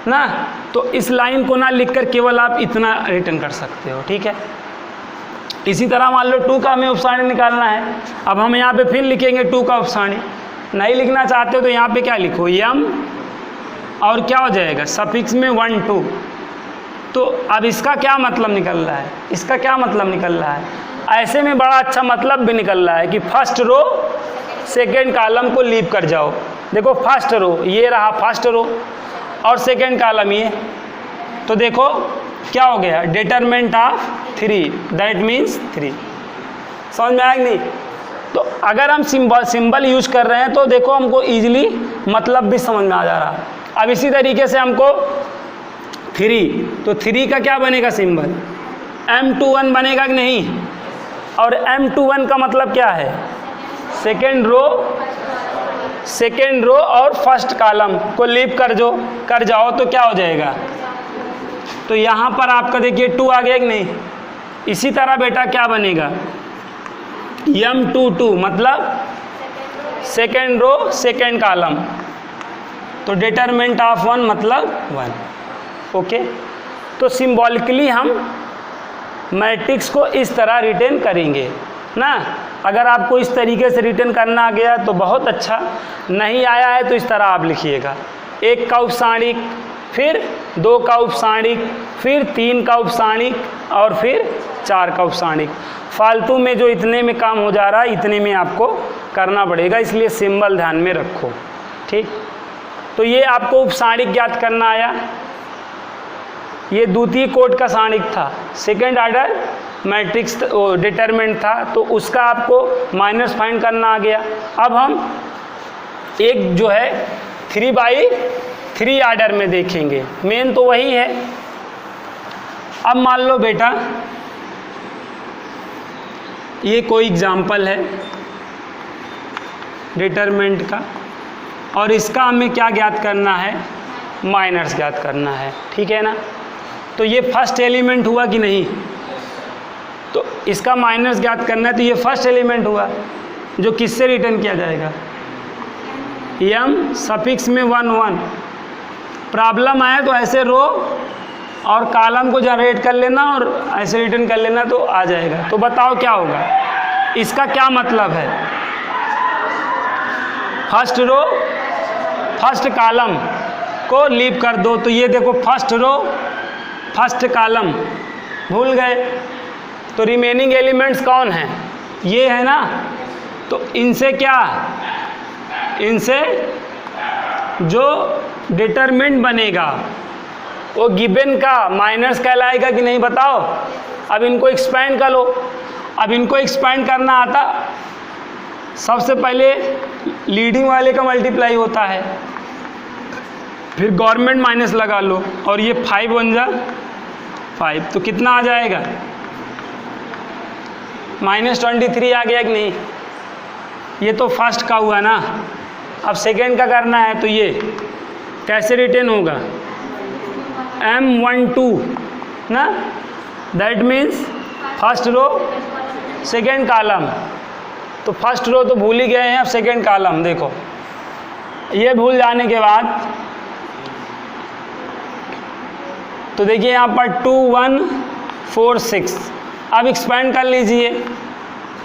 ना, तो इस लाइन को ना लिखकर केवल आप इतना रिटर्न कर सकते हो। ठीक है। इसी तरह मान लो 2 का हमें उपसारणिक निकालना है, अब हम यहाँ पे फिर लिखेंगे 2 का उपसारणिक। नहीं लिखना चाहते हो तो यहाँ पे क्या लिखो? m, और क्या हो जाएगा? सफिक्स में 1 2। तो अब इसका क्या मतलब निकल रहा है? इसका क्या मतलब निकल रहा है? ऐसे में बड़ा अच्छा मतलब भी निकल रहा है कि फर्स्ट रो सेकेंड कॉलम को लीव कर जाओ। देखो फर्स्ट रो, ये रहा फर्स्ट रो, और सेकेंड कॉलम ये, तो देखो क्या हो गया? Determinant of 3, that means 3। समझ में आया कि नहीं? तो अगर हम सिंबल यूज कर रहे हैं तो देखो हमको ईजिली मतलब भी समझ में आ जा रहा है। अब इसी तरीके से हमको 3, तो 3 का क्या बनेगा सिंबल? M21 बनेगा कि नहीं? और M21 का मतलब क्या है? सेकेंड रो और फर्स्ट कॉलम को लीव कर जाओ तो क्या हो जाएगा? तो यहाँ पर आपका देखिए 2 आ गया कि नहीं? इसी तरह बेटा क्या बनेगा? M22 मतलब सेकेंड रो सेकेंड कॉलम, तो तो डिटरमिनेंट ऑफ 1 मतलब 1। ओके, तो सिंबॉलिकली हम मैट्रिक्स को इस तरह रिटेन करेंगे ना। अगर आपको इस तरीके से रिटेन करना आ गया तो बहुत अच्छा, नहीं आया है तो इस तरह आप लिखिएगा, 1 का उपसाणिक, फिर 2 का उपसाणिक, फिर 3 का उपसाणिक और फिर 4 का उपसाणिक। फालतू में जो इतने में काम हो जा रहा है इतने में आपको करना पड़ेगा, इसलिए सिंबल ध्यान में रखो। ठीक, तो ये आपको उपसाणिक ज्ञात करना आया, ये द्वितीय कोटि का साणिक था, सेकेंड ऑर्डर मैट्रिक्स डिटरमिनेंट था, तो उसका आपको माइनस फाइंड करना आ गया। अब हम एक जो है 3/3 ऑर्डर में देखेंगे, मेन तो वही है। अब मान लो बेटा ये कोई एग्जाम्पल है डिटरमिनेंट का, और इसका हमें क्या ज्ञात करना है, माइनस ज्ञात करना है। ठीक है ना, तो ये फर्स्ट एलिमेंट हुआ कि नहीं, तो इसका माइनस ज्ञात करना है, तो ये फर्स्ट एलिमेंट हुआ जो किससे रिटर्न किया जाएगा, m सफिक्स में 1 1। प्रॉब्लम आए तो ऐसे रो और कॉलम को जनरेट कर लेना और ऐसे रिटर्न कर लेना तो आ जाएगा। तो बताओ क्या होगा, इसका क्या मतलब है, फर्स्ट रो फर्स्ट कॉलम को लीव कर दो, तो ये देखो फर्स्ट रो फर्स्ट कॉलम भूल गए, तो रिमेनिंग एलिमेंट्स कौन हैं, ये है ना। तो इनसे क्या, इनसे जो डिटरमिनेंट बनेगा वो गिवन का माइनस कहलाएगा कि नहीं बताओ। अब इनको एक्सपेंड कर लो, अब इनको एक्सपेंड करना आता, सबसे पहले लीडिंग वाले का मल्टीप्लाई होता है, फिर गवर्नमेंट माइनस लगा लो, और ये 5 बन जा 5, तो कितना आ जाएगा, -23 आ गया कि नहीं। ये तो फर्स्ट का हुआ ना, अब सेकेंड का करना है, तो ये कैसे रिटेन होगा, M12 ना, that means first row second column. तो फर्स्ट रो तो भूल ही गए हैं, अब सेकेंड कॉलम देखो, ये भूल जाने के बाद तो देखिए यहाँ पर 2 1 4 6। अब एक्सपेंड कर लीजिए,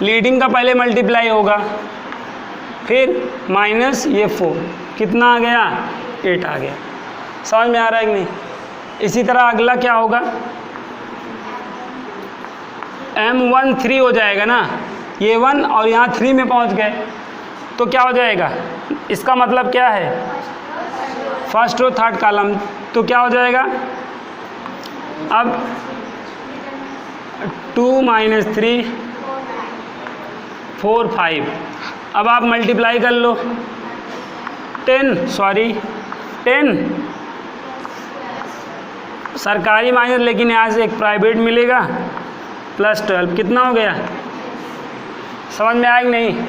लीडिंग का पहले मल्टीप्लाई होगा, फिर माइनस ये 4, कितना आ गया 8 आ गया। समझ में आ रहा है कि नहीं। इसी तरह अगला क्या होगा, M13 हो जाएगा ना, ये 1 और यहाँ 3 में पहुँच गए, तो क्या हो जाएगा, इसका मतलब क्या है, फर्स्ट रो थर्ड कॉलम, तो क्या हो जाएगा, अब 2 - 3 4 5। अब आप मल्टीप्लाई कर लो, 10 सरकारी माइनस, लेकिन यहाँ से एक प्राइवेट मिलेगा, +12, कितना हो गया, समझ में आया कि नहीं।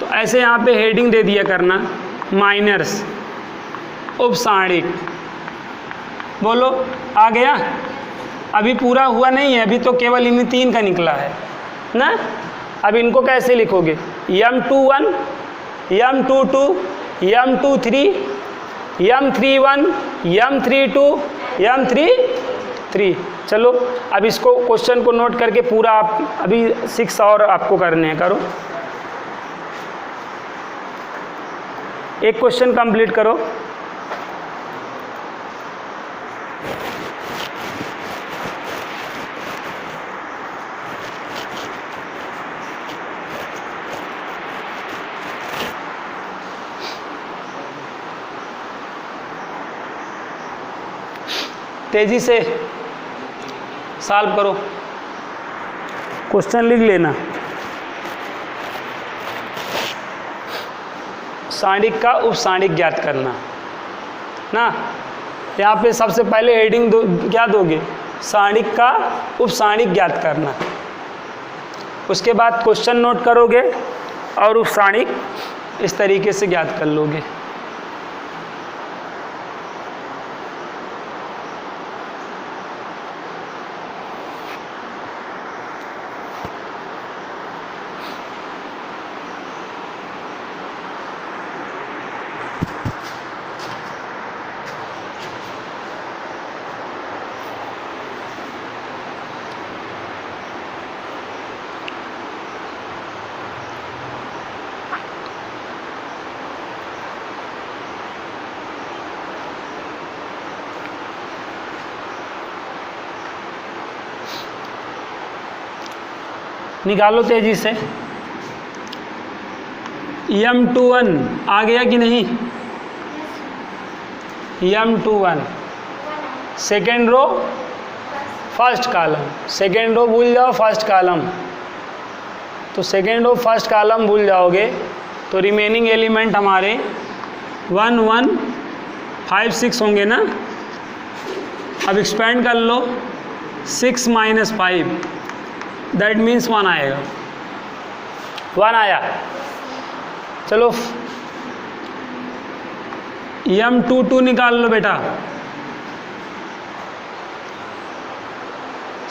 तो ऐसे यहाँ पे हेडिंग दे दिया करना, माइनस उपसाणिक, बोलो आ गया। अभी पूरा हुआ नहीं है, अभी तो केवल इन 3 का निकला है ना। अब इनको कैसे लिखोगे, M21 M22 M23 M31 M32 M33। चलो अब इसको क्वेश्चन को नोट करके पूरा आप अभी 6 और आपको करने हैं, करो, एक क्वेश्चन कंप्लीट करो। तेजी से सॉल्व करो, क्वेश्चन लिख लेना। साणिक का उपसाणिक ज्ञात करना ना, यहाँ पे सबसे पहले हेडिंग क्या दोगे, साणिक का उपसाणिक ज्ञात करना। उसके बाद क्वेश्चन नोट करोगे और उपसाणिक इस तरीके से ज्ञात कर लोगे। निकालो तेजी से। M21 आ गया कि नहीं? M21 second row first column, second row भूल जाओ फर्स्ट कॉलम, तो सेकेंड रो फर्स्ट कॉलम भूल जाओगे तो रिमेनिंग एलिमेंट हमारे 1 1 5 6 होंगे ना। अब एक्सपेंड कर लो, 6 - 5 दैट मीन्स 1 आएगा, 1 आया। चलो M22 निकाल लो बेटा,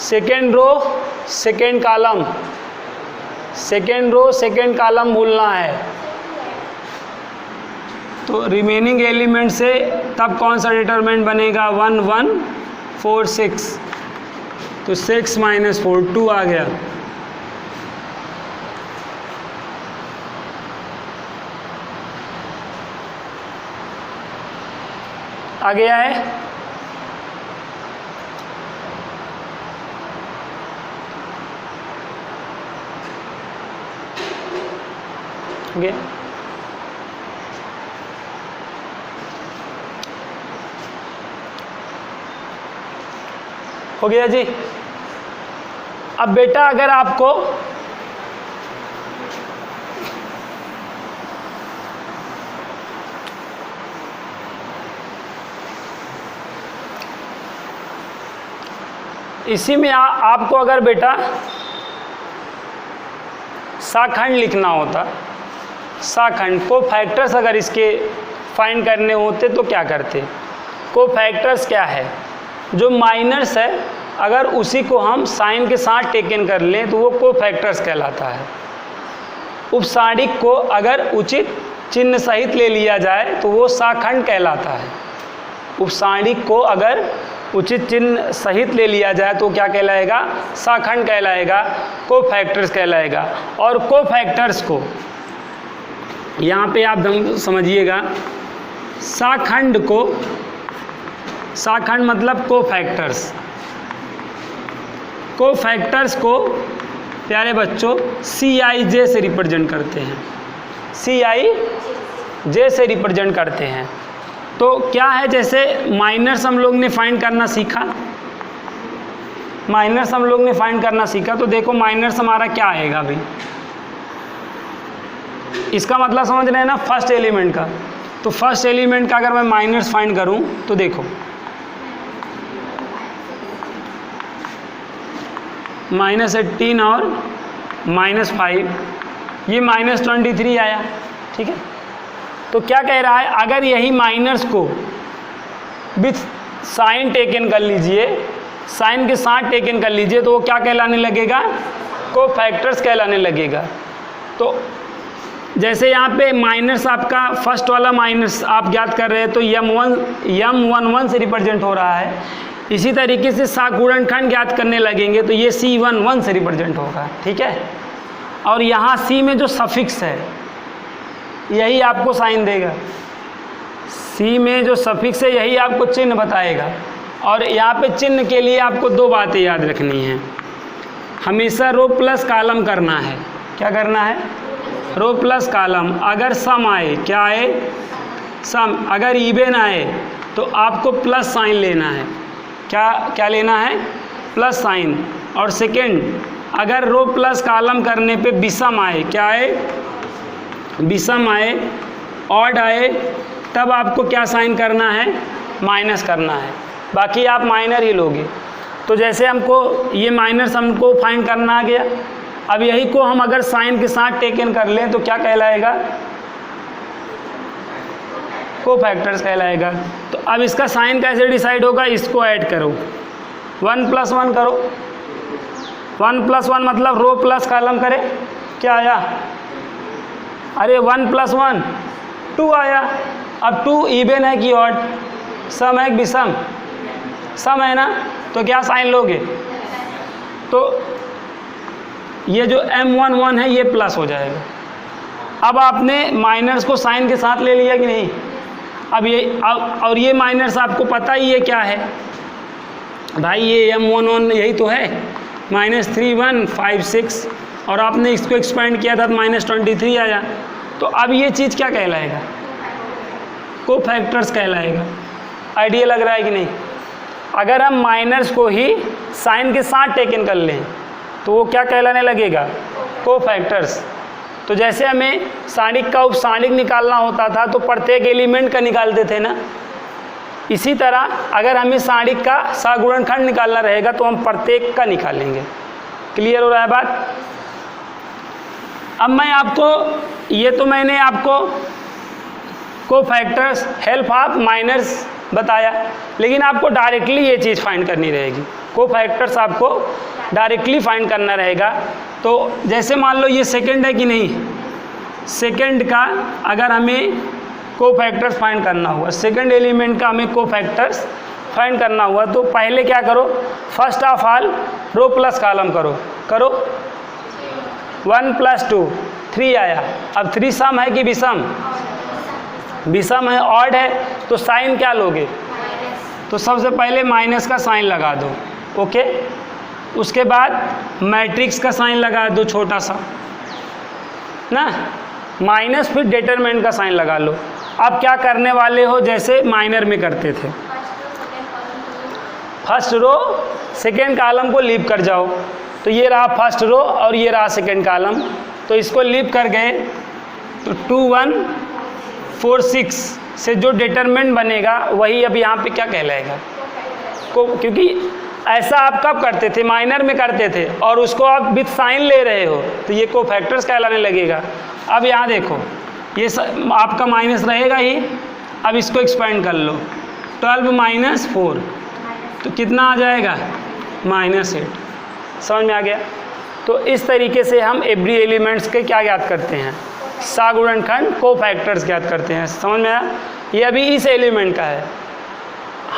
second row second column, second row second column भूलना है। तो रिमेनिंग एलिमेंट से तब कौन सा डिटरमिनेंट बनेगा? 1 1 4 6, तो 6 - 4 2 आ गया। आ गया है। गया। हो गया जी। अब बेटा अगर आपको इसी में आपको अगर बेटा साखंड लिखना होता, साखंड को फैक्टर्स अगर इसके फाइंड करने होते तो क्या करते? को फैक्टर्स क्या है? जो माइनर्स है अगर उसी को हम साइन के साथ टेकन कर लें तो वो को फैक्टर्स कहलाता है। उपसारिक को अगर उचित चिन्ह सहित ले लिया जाए तो वो साखंड कहलाता है। उपसारिक को अगर उचित चिन्ह सहित ले लिया जाए तो क्या कहलाएगा? साखंड कहलाएगा, को फैक्टर्स कहलाएगा। और को फैक्टर्स को यहाँ पे आप समझिएगा, साखंड को, साखंड मतलब को फैक्टर्स, को फैक्टर्स को प्यारे बच्चों CIJ से रिप्रेजेंट करते हैं, CIJ से रिप्रेजेंट करते हैं। तो क्या है, जैसे माइनर्स हम लोग ने फाइंड करना सीखा, माइनर्स हम लोग ने फाइंड करना सीखा, तो देखो माइनर्स हमारा क्या आएगा भाई, इसका मतलब समझ रहे हैं ना फर्स्ट एलिमेंट का। तो फर्स्ट एलिमेंट का अगर मैं माइनर्स फाइंड करूं तो देखो -18 और -5, ये -23 आया, ठीक है। तो क्या कह रहा है, अगर यही माइनर्स को विथ साइन टेकन कर लीजिए, साइन के साथ टेकन कर लीजिए तो वो क्या कहलाने लगेगा? को फैक्टर्स कहलाने लगेगा। तो जैसे यहाँ पे माइनस आपका फर्स्ट वाला माइनस आप ज्ञात कर रहे हैं तो M11 से रिप्रेजेंट हो रहा है। इसी तरीके से गुणनखंड ज्ञात करने लगेंगे तो ये C11 से रिप्रेजेंट होगा, ठीक है। और यहाँ C में जो सफिक्स है यही आपको साइन देगा, C में जो सफिक्स है यही आपको चिन्ह बताएगा। और यहाँ पे चिन्ह के लिए आपको दो बातें याद रखनी हैं, हमेशा रो प्लस कॉलम करना है। क्या करना है? रो प्लस कॉलम। अगर सम आए, क्या आए? सम। अगर इवन आए तो आपको प्लस साइन लेना है। क्या लेना है? Plus sign. और सेकेंड, अगर रो प्लस कॉलम करने पे विषम आए, क्या आए? विषम आए, ऑड आए, तब आपको क्या साइन करना है? माइनस करना है। बाकी आप माइनर ही लोगे। तो जैसे हमको ये माइनस हमको फाइंड करना आ गया, अब यही को हम अगर साइन के साथ टेकन कर लें तो क्या कहलाएगा? को फैक्टर्स कहलाएगा। तो अब इसका साइन कैसे डिसाइड होगा? इसको ऐड करो, 1 + 1 करो। 1 + 1 मतलब रो प्लस कॉलम करे, क्या आया? अरे 1 + 1 2 आया। अब 2 इवन है कि ऑड? सम है कि विषम? सम है ना, तो क्या साइन लोगे? तो ये जो M11 है ये प्लस हो जाएगा। अब आपने माइनर्स को साइन के साथ ले लिया कि नहीं? अब ये और ये माइनर्स आपको पता ही है क्या है भाई, ये M11 यही तो है, -3 1 5 6 और आपने इसको एक्सपेंड किया था तो -23 आया। तो अब ये चीज़ क्या कहलाएगा? कोफैक्टर्स कहलाएगा। आइडिया लग रहा है कि नहीं? अगर हम माइनस को ही साइन के साथ टेकन कर लें तो वो क्या कहलाने लगेगा? कोफैक्टर्स। तो जैसे हमें सारणिक का उपसारणिक निकालना होता था तो प्रत्येक एलिमेंट का निकालते थे ना, इसी तरह अगर हमें सारणिक का सगुणनखंड निकालना रहेगा तो हम प्रत्येक का निकालेंगे। क्लियर हो रहा है बात? अब मैं आपको, ये तो मैंने आपको कोफैक्टर्स हेल्प ऑफ माइनर्स बताया, लेकिन आपको डायरेक्टली ये चीज़ फाइंड करनी रहेगी। कोफैक्टर्स आपको डायरेक्टली फाइंड करना रहेगा। तो जैसे मान लो ये सेकंड है कि नहीं, सेकंड का अगर हमें कोफैक्टर्स फाइंड करना हुआ, सेकंड एलिमेंट का हमें कोफैक्टर्स फाइंड करना हुआ, तो पहले क्या करो? First of all row plus column करो 1 + 2 3 आया। अब 3 सम है कि विषम? विषम है, ऑड है, तो साइन क्या लोगे? तो सबसे पहले माइनस का साइन लगा दो। ओके, उसके बाद मैट्रिक्स का साइन लगा दो छोटा सा ना, माइनस, फिर डिटरमिनेंट का साइन लगा लो। अब क्या करने वाले हो? जैसे माइनर में करते थे, फर्स्ट रो सेकेंड कॉलम को लीव कर जाओ। तो ये रहा फर्स्ट रो और ये रहा सेकेंड कॉलम, तो इसको लीव कर गए तो 2 1 4 6 से जो डिटरमिनेंट बनेगा वही अब यहाँ पे क्या कहलाएगा? क्योंकि ऐसा आप कब करते थे? माइनर में करते थे, और उसको आप विथ साइन ले रहे हो तो ये कोफैक्टर्स कहलाने लगेगा। अब यहाँ देखो, ये आपका माइनस रहेगा ही। अब इसको एक्सपेंड कर लो, 12 - 4 तो कितना आ जाएगा? -8। समझ में आ गया? तो इस तरीके से हम एवरी एलिमेंट्स के क्या ज्ञात करते हैं? सगुणनखंड कोफैक्टर्स ज्ञात करते हैं। समझ में आया? ये अभी इस एलिमेंट का है,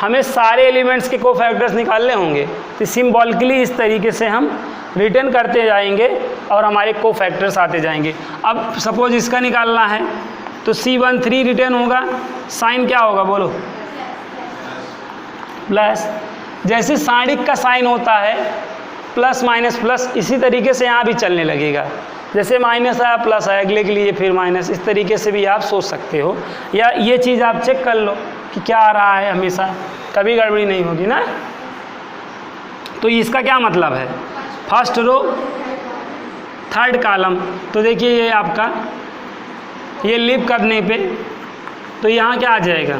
हमें सारे एलिमेंट्स के कोफैक्टर्स निकालने होंगे, तो सिंबॉलिकली इस तरीके से हम रिटर्न करते जाएंगे और हमारे कोफैक्टर्स आते जाएंगे। अब सपोज इसका निकालना है तो C13 रिटर्न होगा, साइन क्या होगा बोलो? प्लस। जैसे सारणिक का साइन होता है प्लस माइनस प्लस, इसी तरीके से यहाँ भी चलने लगेगा। जैसे माइनस आया प्लस आया, अगले के लिए फिर माइनस, इस तरीके से भी आप सोच सकते हो। या ये चीज़ आप चेक कर लो कि क्या आ रहा है, हमेशा कभी गड़बड़ी नहीं होगी ना। तो इसका क्या मतलब है? फर्स्ट रो थर्ड कॉलम, तो देखिए ये आपका, ये लीव करने पे तो यहाँ क्या आ जाएगा?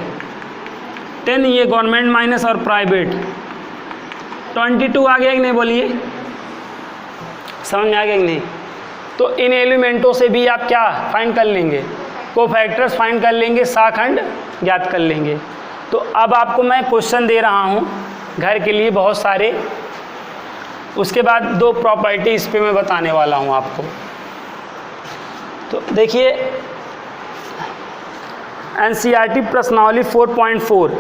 10, ये गवर्नमेंट माइनस और प्राइवेट 22 आ गया कि नहीं? बोलिए, समझ में आ गया कि नहीं? तो इन एलिमेंटों से भी आप क्या फाइंड कर लेंगे? कोफैक्टर्स फाइंड कर लेंगे, साखंड ज्ञात कर लेंगे। तो अब आपको मैं क्वेश्चन दे रहा हूँ घर के लिए बहुत सारे, उसके बाद 2 प्रॉपर्टी इस पे मैं बताने वाला हूँ आपको। तो देखिए NCERT प्रश्नावली 4.4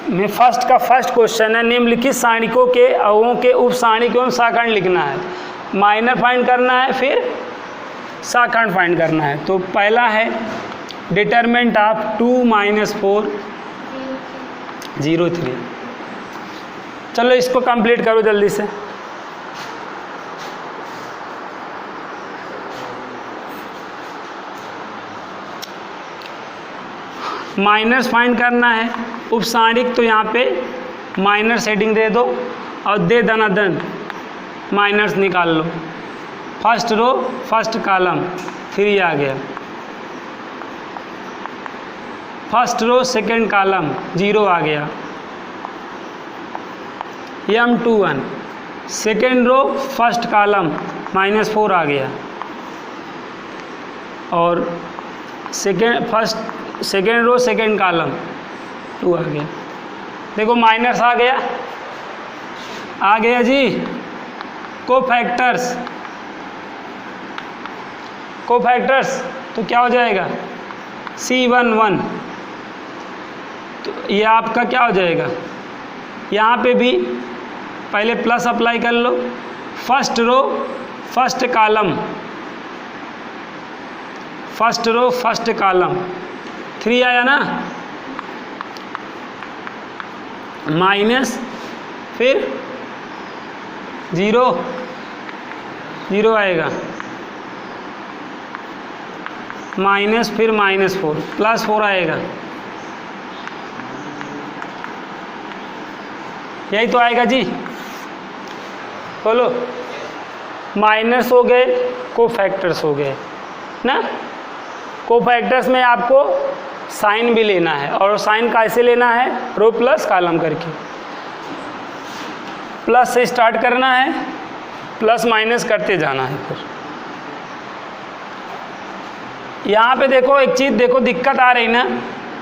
में फर्स्ट का फर्स्ट क्वेश्चन है, निम्नलिखित सारणिकों के अवयवों के उपसारणिक एवं साखंड लिखना है। माइनर फाइंड करना है, फिर साखंड फाइंड करना है। तो पहला है डिटरमिनेंट ऑफ 2 - 4 0 3। चलो इसको कंप्लीट करो जल्दी से। माइनर्स फाइंड करना है, उपसारणिक, तो यहाँ पे माइनर हेडिंग दे दो और दे दनादन माइनर्स निकाल लो। फर्स्ट रो फर्स्ट कॉलम 3 आ गया, फर्स्ट रो सेकंड कॉलम 0 आ गया, M21 second row first column -4 आ गया, और सेकेंड रो सेकेंड कॉलम 2 आ गया। देखो माइनस आ गया जी। कोफैक्टर्स तो क्या हो जाएगा? C11, तो ये आपका क्या हो जाएगा? यहाँ पे भी पहले प्लस अप्लाई कर लो, फर्स्ट रो फर्स्ट कॉलम 3 आया ना, माइनस, फिर 0 0 आएगा, माइनस फिर -4 +4 आएगा, यही तो आएगा जी। बोलो, माइनस हो गए, कोफैक्टर्स हो गए ना। कोफैक्टर्स में आपको साइन भी लेना है, और साइन कैसे लेना है, रो प्लस कॉलम करके। प्लस से स्टार्ट करना है, प्लस माइनस करते जाना है। फिर यहाँ पे देखो एक चीज़ देखो, दिक्कत आ रही ना,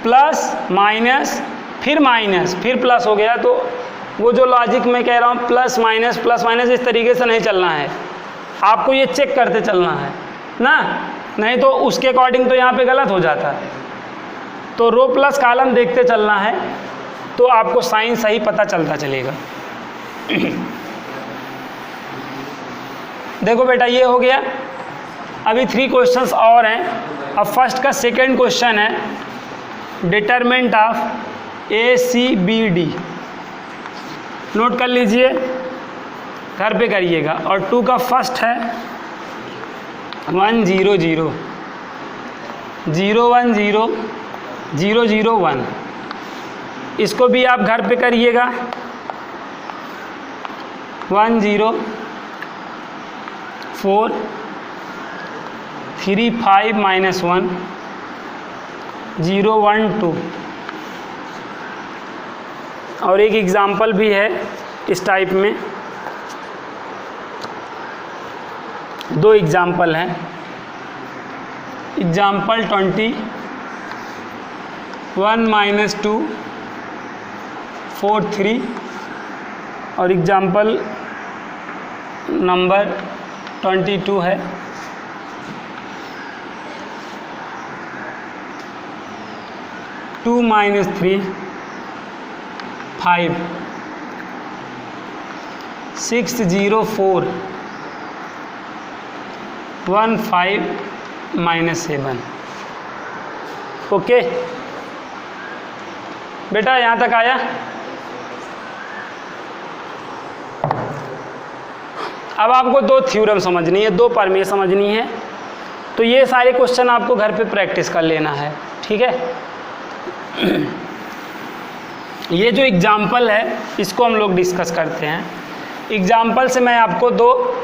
प्लस माइनस फिर प्लस हो गया, तो वो जो लॉजिक मैं कह रहा हूँ प्लस माइनस इस तरीके से नहीं चलना है, आपको ये चेक करते चलना है ना, नहीं तो उसके अकॉर्डिंग तो यहाँ पे गलत हो जाता है। तो रो प्लस कॉलम देखते चलना है, तो आपको साइन सही पता चलता चलेगा। देखो बेटा, ये हो गया। अभी 3 क्वेश्चंस और हैं। अब फर्स्ट का सेकंड क्वेश्चन है, डिटरमिनेंट ऑफ ACBD। नोट कर लीजिए, घर पे करिएगा। और 2 का फर्स्ट है 1 0 0 0 1 0 0 0 1। इसको भी आप घर पे करिएगा। 1 0 4 3 5 -1 0 1 2। और एक एग्ज़ाम्पल भी है इस टाइप में, 2 एग्ज़ाम्पल हैं। एग्ज़ाम्पल 20 1 -2 4 3, और एग्ज़ाम्पल नंबर 22 है। -2 -3 5 6 0 4 1 5 -7। ओके बेटा, यहाँ तक आया। अब आपको 2 थ्योरम समझनी है, 2 प्रमेय समझनी है। तो ये सारे क्वेश्चन आपको घर पे प्रैक्टिस कर लेना है, ठीक है। ये जो एग्जाम्पल है इसको हम लोग डिस्कस करते हैं। एग्जाम्पल से मैं आपको दो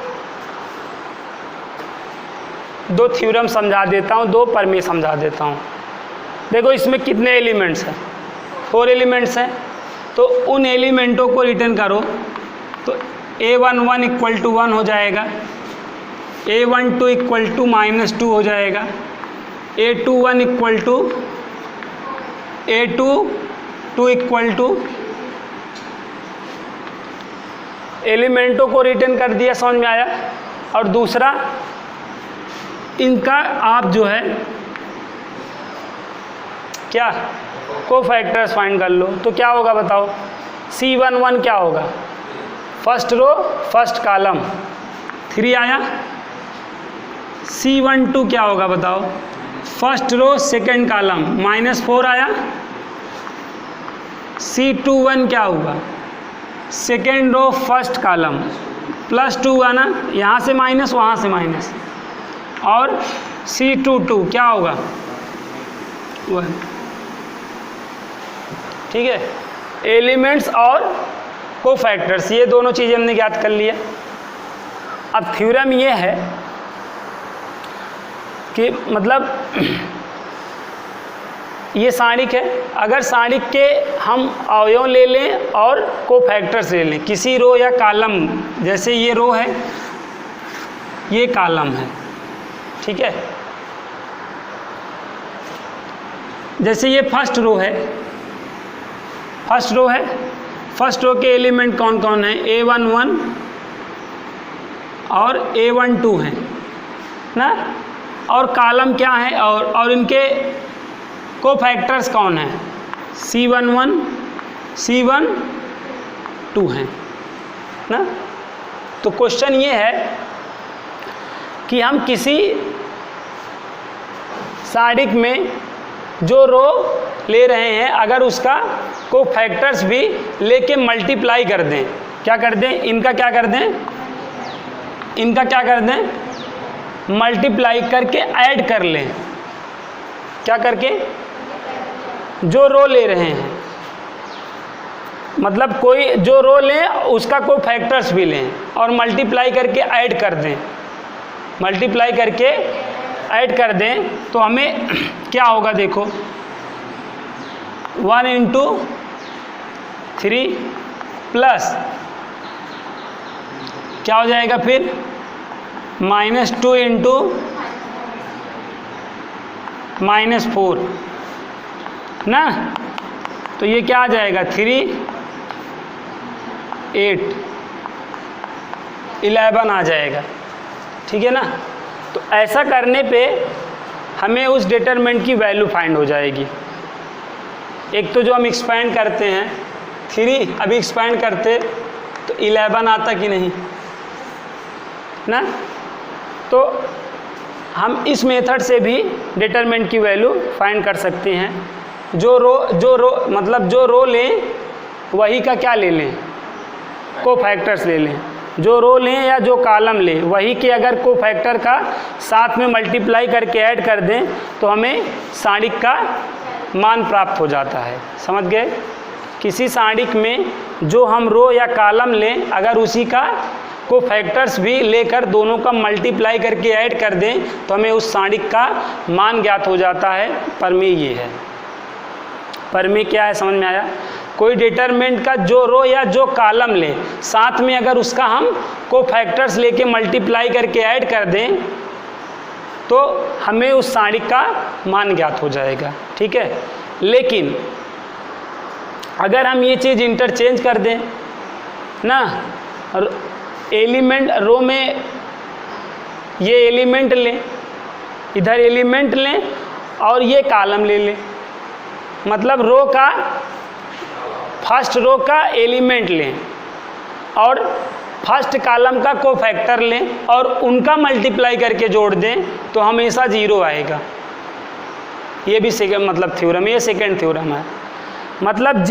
थ्योरम समझा देता हूँ, 2 प्रमेय समझा देता हूँ। देखो इसमें कितने एलिमेंट्स हैं, 4 एलिमेंट्स हैं। तो उन एलिमेंटों को रिटर्न करो, तो A11 = 1 हो जाएगा, A12 = -2 हो जाएगा, A21 A22 एलिमेंटों को रिटर्न कर दिया, समझ में आया। और दूसरा, इनका आप जो है क्या कोफैक्टर्स फाइंड कर लो। तो क्या होगा बताओ, C11 क्या होगा, फर्स्ट रो फर्स्ट कॉलम 3 आया। C12 क्या होगा बताओ, फर्स्ट रो सेकंड कॉलम -4 आया। C21 क्या होगा, सेकेंड रो फर्स्ट कॉलम +2 आना, यहाँ से माइनस वहाँ से माइनस। और C22 क्या होगा 1। ठीक है, एलिमेंट्स और कोफैक्टर्स, ये दोनों चीज़ें हमने ज्ञात कर लिया। अब थ्योरम ये है कि मतलब ये सारणिक है, अगर सारणिक के हम अवयव ले लें और कोफैक्टर्स ले लें किसी रो या कॉलम, जैसे ये रो है ये कॉलम है, ठीक है। जैसे ये फर्स्ट रो है, फर्स्ट रो के एलिमेंट कौन कौन है, A11 और A12 हैं ना। और कॉलम क्या है, और इनके कोफैक्टर्स कौन है, C11 C12 हैं ना। तो क्वेश्चन ये है कि हम किसी सारणिक में जो रो ले रहे हैं, अगर उसका कोफैक्टर्स भी लेके मल्टीप्लाई कर दें, क्या कर दें, इनका क्या कर दें, इनका क्या कर दें, मल्टीप्लाई करके ऐड कर लें। क्या करके, जो रो ले रहे हैं, मतलब कोई जो रो लें उसका कोई फैक्टर्स भी लें और मल्टीप्लाई करके ऐड कर दें, मल्टीप्लाई करके ऐड कर दें तो हमें क्या होगा, देखो 1 इंटू 3 प्लस क्या हो जाएगा फिर -2 इंटू -4 ना, तो ये क्या आ जाएगा 3 8 11 आ जाएगा, ठीक है ना। तो ऐसा करने पे हमें उस डिटरमिनेंट की वैल्यू फाइंड हो जाएगी। एक तो जो हम एक्सपेंड करते हैं 3, अभी एक्सपेंड करते तो 11 आता कि नहीं ना, तो हम इस मेथड से भी डिटरमिनेंट की वैल्यू फाइंड कर सकते हैं। जो रो मतलब जो रो लें वही का क्या ले लें, कोफैक्टर्स ले लें। जो रो लें या जो कॉलम लें वही के अगर कोफैक्टर का साथ में मल्टीप्लाई करके ऐड कर दें तो हमें सारणिक का मान प्राप्त हो जाता है। समझ गए, किसी सारणिक में जो हम रो या कॉलम लें अगर उसी का कोफैक्टर्स भी लेकर दोनों का मल्टीप्लाई करके ऐड कर दें तो हमें उस सारणिक का मान ज्ञात हो जाता है। प्रमेय ये है। प्रमेय क्या है, समझ में आया। कोई डिटरमिनेंट का जो रो या जो कॉलम ले साथ में अगर उसका हम कोफैक्टर्स लेके मल्टीप्लाई करके ऐड कर दें तो हमें उस सारणिक का मान ज्ञात हो जाएगा, ठीक है। लेकिन अगर हम ये चीज़ इंटरचेंज कर दें ना, एलिमेंट रो में ये एलिमेंट लें, इधर एलिमेंट लें और ये कॉलम ले लें, मतलब रो का फर्स्ट रो का एलिमेंट लें और फर्स्ट कॉलम का कोफैक्टर लें और उनका मल्टीप्लाई करके जोड़ दें तो हमेशा 0 आएगा। ये भी सेकंड मतलब थ्योरम, ये सेकंड थ्योरम है। मतलब